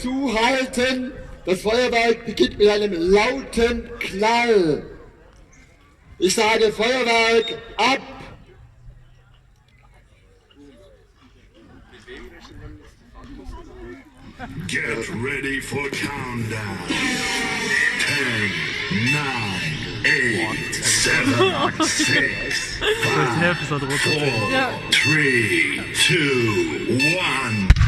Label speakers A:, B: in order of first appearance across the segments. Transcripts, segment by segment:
A: zuhalten. Das Feuerwerk beginnt mit einem lauten Knall. Ich sage Feuerwerk ab.
B: Get ready for countdown. 10, 9, 8, 7, 6, 5, 4, 3, 2, 1, 0.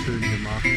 C: Schön gemacht.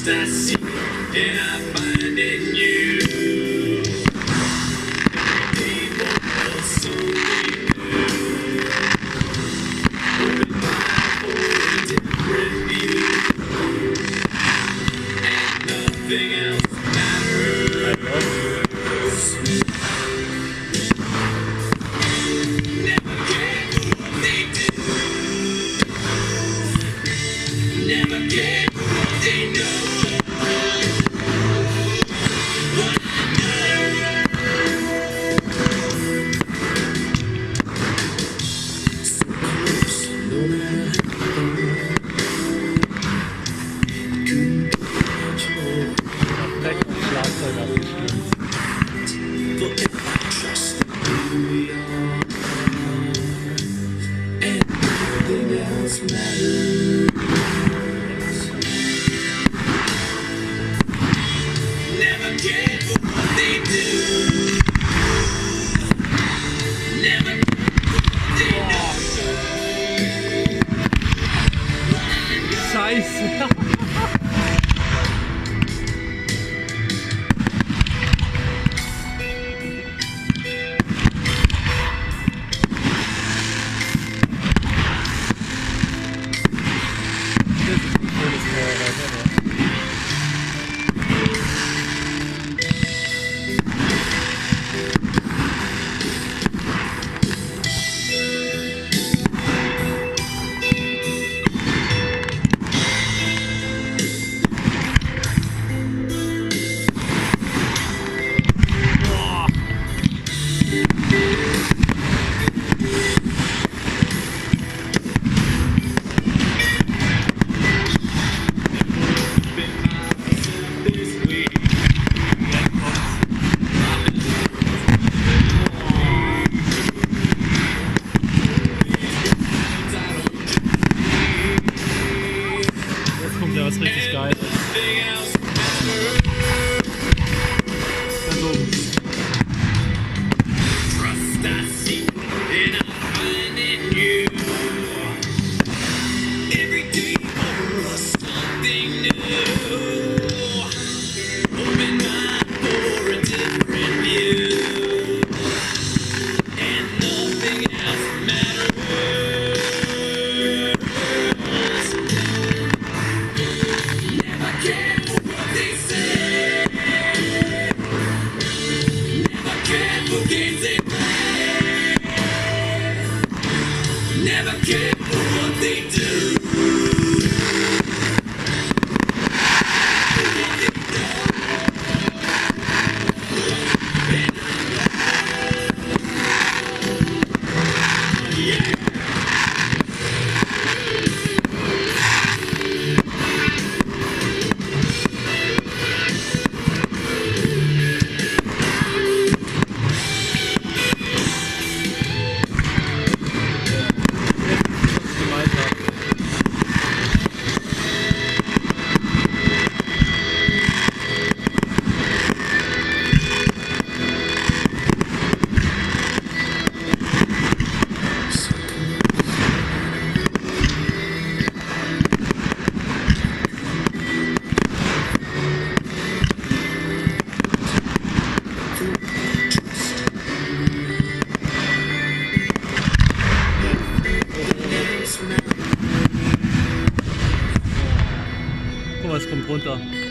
D: I see and I find in you. People are so new. Open mind for a different view, and nothing else matters. Never care what they do. Never care what they know. Never care what they do. Never they know.
C: Scheiße. Ja, was richtig geil ist. Also.
D: Trust I see and I find in you. Every day for something new. Open mind for a different view, and nothing else matters. Never
C: kommt runter.